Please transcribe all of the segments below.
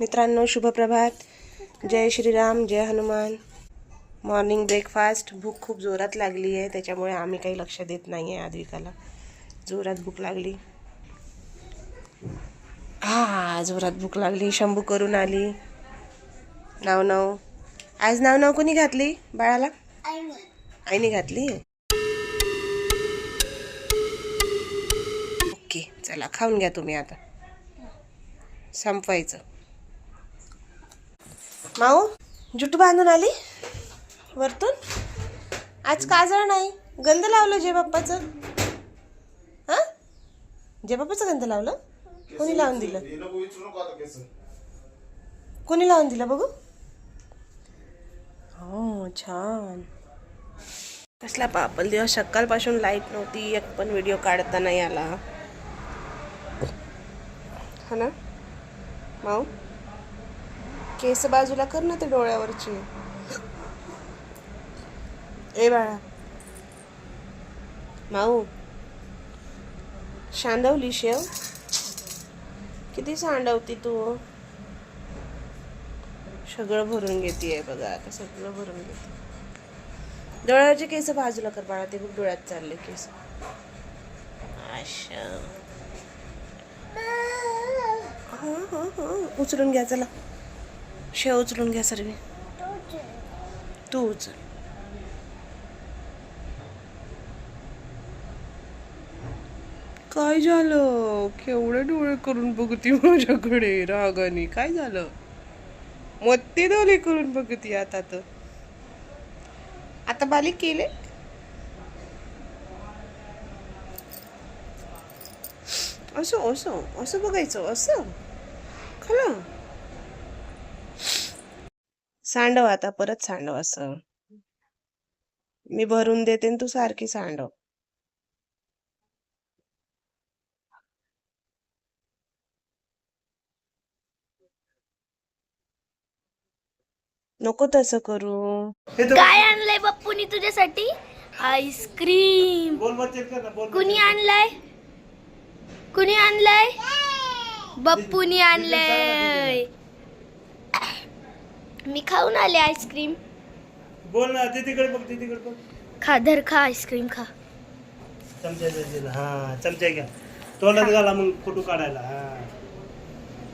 मित्रांनो, शुभप्रभात. जय श्रीराम, जय हनुमान. Morning breakfast. भूक खूप जोरात लागली आहे, त्याच्यामुळे आम्ही काही लक्ष देत नाही आहे. आद्विकाला जोरात भूक लागली. जोरात भूक लागली. शंभू करून आली. नाव आज नाव कोणी घातली बाळाला? आईने घातली. ओके, चला खाऊन घ्या तुम्ही. आता संपवायचं. माऊ जुटू बांधून आली वरतून. आज काजळ नाही, गंध लावलं जय बाप्पाचं. जय बाप्पाचं गंध लावलं. कोणी लावून दिलं? कोणी लावून दिलं बघू? हो, छान. कसला पापल दिवस. सकाळपासून लाईट नव्हती, एक पण व्हिडिओ काढता नाही आला. हा ना माऊ? केस बाजूला कर ना, ते डोळ्यावरचे. ए बाळा, माऊ सांडवली शेव. किती सांडवती तू. सगळं भरून घेते बघा. आता सगळं भरून घेते. डोळ्यावरचे केस बाजूला कर बाळा, ते खूप डोळ्यात चालले केस. अच्छा, उचलून घ्या. चला शेव उचलून घ्या सर्व. तू उचल. काय झालं? केवढे डोळे करून बघती माझ्याकडे रागाने. काय झालं? मोठे डोळे करून बघती. आता बारीक केले. असं बघायचं. असं खरं सांडव. आता परत सांडव. असं मी भरून देते, तू सारखी सांडव. नको तसं करू. काय आणलंय बप्पूनी तुझ्यासाठी? आईस्क्रीम. कुणी आणलंय? बप्पूनी आणलंय. मी खाऊन आले आईस्क्रीम. बोल ना. तिकडे बघ. खा, धर खा आईस्क्रीम खा. चमचा घ्या. तोंडात घाला मग फोटो काढायला.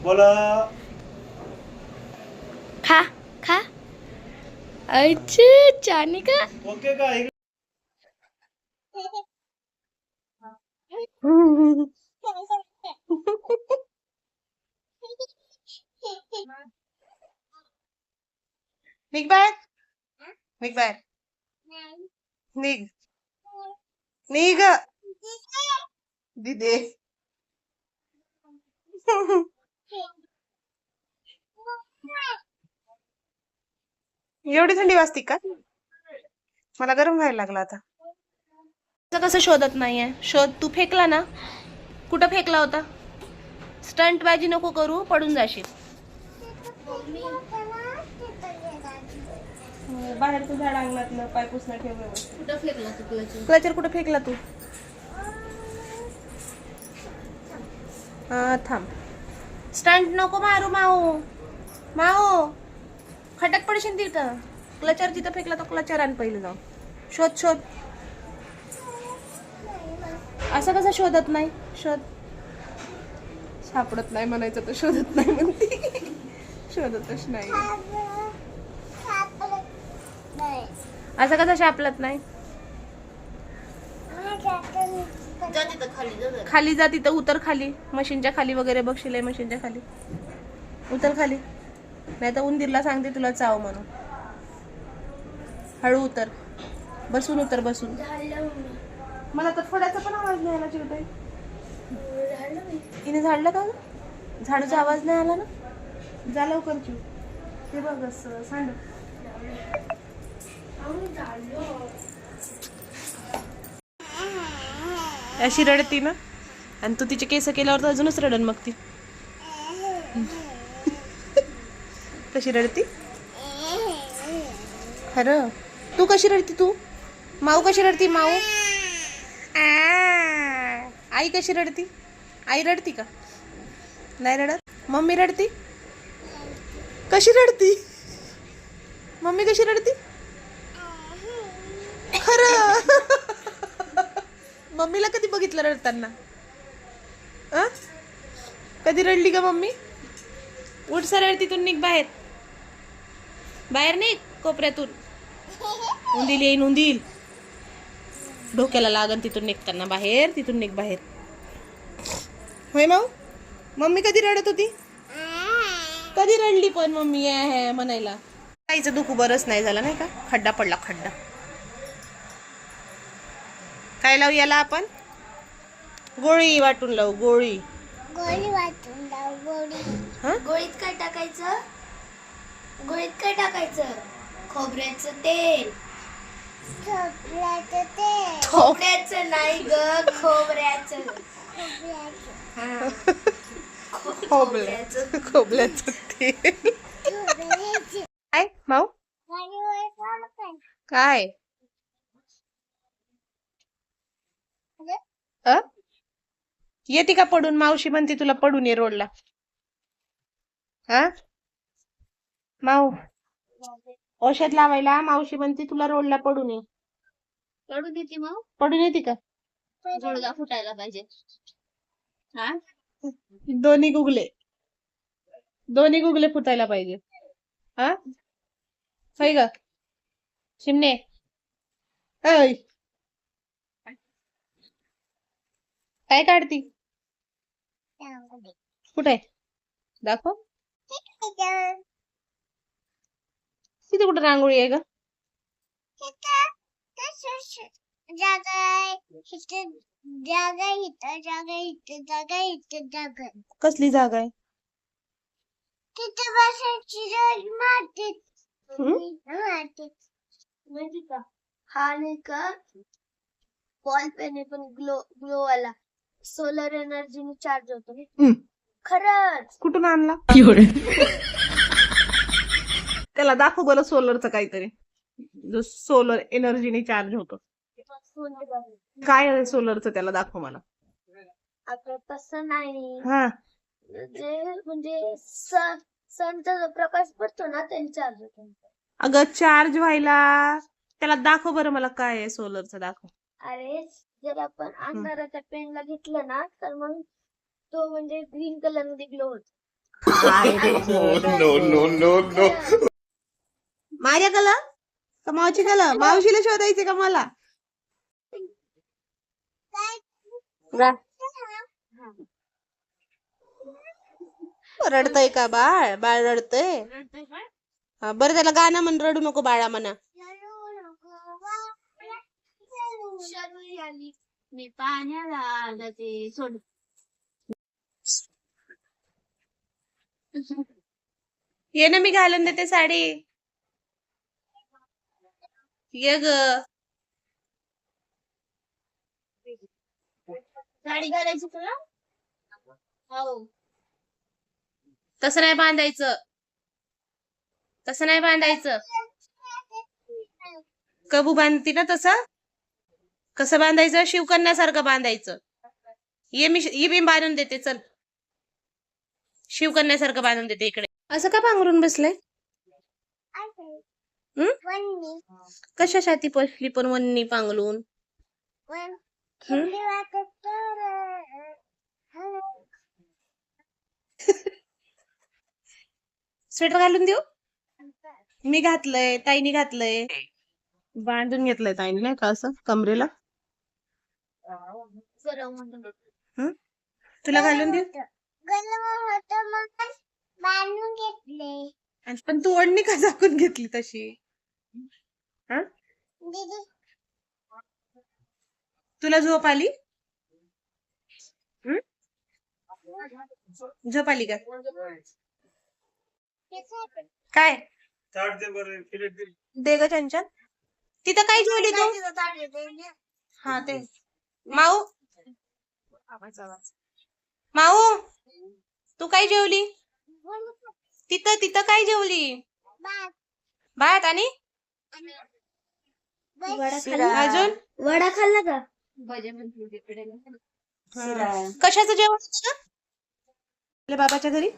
बोला. खा खा. अच्छा, चानी का? ओके का? निघ बाहेर. निघ दिदे. एवढी थंडी वाजती का? मला गरम व्हायला लागला आता. कसं शोधत नाहीये. शोध. तू फेकला ना. कुठं फेकला होता? स्टंट बाजी नको करू, पडून जाशील. बाहेरचं झाड अंगणातलं पाय पुसणं ठेव व्यवस्थित. कुठं फेकला तू क्लचर? कुठं फेकला तू? थांब. स्टंट नको मारू माऊ. खटक पडशील तिथं. क्लचर जिथं फेकला तो क्लचर आण पहिले जाऊन. शोध. असं कसं शोधत नाही? शोध. सापडत नाही म्हणायचं तर शोधत नाही म्हणते. शोधतच नाही. असं कसं सापडत नाही? खाली जा. तिथं उतर खाली. मशीनच्या खाली वगैरे बघशील. मशीनच्या खाली उतर. खाली नाही तर उंदीरला सांगते तुला चाव म्हणून. हळू उतर. बसून उतर. मला तर थोड्याचा पण आवाज नाही आला. चिवताई हिने झाडलं का? झाडूचा आवाज नाही आला ना. जा लवकर चिव. ते बघ असं सांड. अशी रडती ना. आणि तू तिचे केस केल्यावर तर अजूनच रडन मग ती. कशी रडती खरं. तू कशी रडती? तू माऊ कशी रडती? माऊ आई कशी रडती? आई रडती का? नाही रडत. मम्मी रडती? कशी रडती मम्मी, कशी रडती खरं? मम्मीला कधी बघितलं रडताना? कधी रडली का मम्मी? उठ सरळ, तिथून निघ बाहेर, बाहेर निघ कोपऱ्यातून. उंदील येईन, उंदील डोक्याला लागन तिथून निघताना. बाहेर, तिथून निघ बाहेर. होय माऊ, मम्मी कधी रडत होती? कधी रडली पण मम्मी आहे म्हणायला? आईचं दुखू बरंच नाही झालं नाही का? खड्डा पडला, खड्डा. काय लावू याला आपण? गोळी वाटून लावू, गोळी. गोळी वाटून लाव, गोळी. हा? गोळीत काय टाकायचं? गोळीत काय टाकायचं? खोबऱ्याचं तेल. खोबऱ्याचं तेल. खोबऱ्याचं नाही ग, खोबऱ्याचं. खोबऱ्याचं, खोबऱ्याचं तेल. काय माऊ? काय? येते का पडून? मावशी म्हणते तुला पडून ये रोडला. हा माऊ, औषध लावायला मावशी म्हणते तुला रोडला पडून ये. पडून देते मग, पडून येते का? गुडघा फुटायला पाहिजे. हा, दोन्ही गुगले, दोन्ही गुगले फुटायला पाहिजे. हा होय ग शिमणे? ऐ, काय काढती? कुठे दाखव. तिथे कुठे रांगोळी आहे ग? कसली जागा आहे? माहिती का? हा नाही का बॉल पेन आहे, पण ग्लो वाला, सोलर एनर्जीने चार्ज होतो. खरंच? कुठून आणला? त्याला दाखव बरं सोलरचं काहीतरी, जो सोलर एनर्जीने चार्ज होतो. काय आहे सोलरचं? त्याला दाखव मला. आता तसं नाही, हा, म्हणजे सनचा जो प्रकाश पडतो ना, त्याने चार्ज होतो. अगं चार्ज व्हायला त्याला दाखव बरं मला, काय आहे सोलरचं दाखव. अरे, जर आपण अंधाराच्या पेनला घेतलं ना, तर मग तो म्हणजे ग्रीन कलर मध्ये ग्लो होतो. माझ्या कला का मावशी कला? मावशीला शोधायचे का मला? रडतय का बाळ? बाळ रडतय. बरं त्याला गाणं म्हण, रडू नको बाळा म्हणा. मी पाण्याला आलं ते सोड. ये ना, मी घालून देते साडी. ये ग. साडी घालायची तुला? हो. तसं नाही बांधायचं, तसं नाही बांधायचं. कबू बांधती ना तसं? कसं बांधायचं? शिवकन्यासारखं बांधायचं. ये मी बांधून देते, चल. शिवकन्यासारखं बांधून देते. इकडे असं का पांघरून बसलंय? कशासाठी पसली पण वन्नी पांघरून? स्वेटर घालून देऊ? मी घातलंय, ताईनी घातलंय, बांधून घेतलंय ताईने नाही का असं कमरेला. तुला घालून देऊ? बांधून घेतले. पण तू ओढणी का झाकून घेतली तशी? हा, तुला झोप आली? झोप आली का? काय दे ग चंचल. तिथं काय जेवली तू? हा ते माऊ, माऊ तू काय जेवली? तिथं काय जेवली? भात आणि अजून वडा खाल्ला का? कशाचं जेवण होतं का आपल्या बाबाच्या घरी?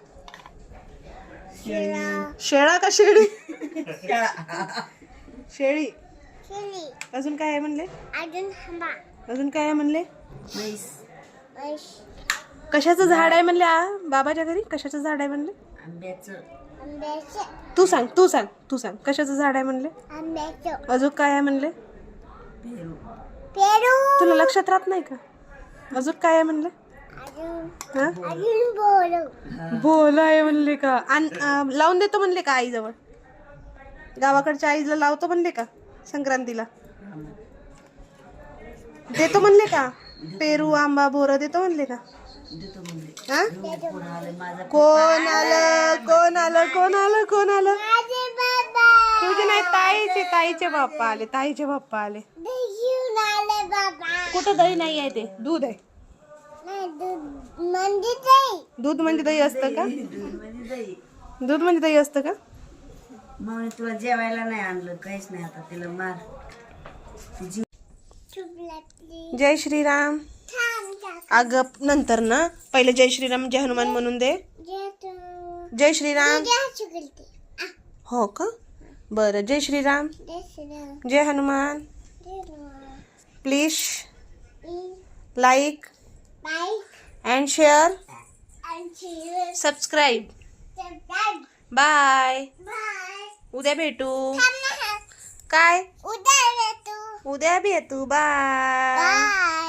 शेळा का शेळी? शेळी. अजून काय आहे म्हणले? अजून काय आहे म्हणले? कशाचं झाड आहे म्हणले? बाबाच्या घरी कशाचं झाड आहे म्हणले? तू सांग कशाचं झाड आहे म्हणले? अजून काय आहे म्हणले? तुला लक्षात राहत नाही का? अजून काय आहे म्हणले? बोल आहे म्हणले का? लावून देतो म्हणले का आईजवळ? गावाकडच्या आईला लावतो म्हणले का संक्रांतीला? देतो म्हणले का? पेरू आंबा बोर देतो म्हणले का? हा? कोण आलं? तुझे नाही, ताईचे बाप्पा आले. कुठं दही नाही आहे, ते दूध आहे. दूध म्हणजे दही असतं का? दूध म्हणजे दही असतं का? मग तुला जेवायला नाही आणलं, काहीच नाही. आता तिला मार. जय श्रीराम. अगं नंतर ना, पहिले जय श्रीराम जय हनुमान म्हणून दे. जय श्रीराम. हो का? बरं. जय श्रीराम जय Hanuman. Please like and share subscribe. Bye. उद्या भेटू. काय? उद्या भेटू. बाय.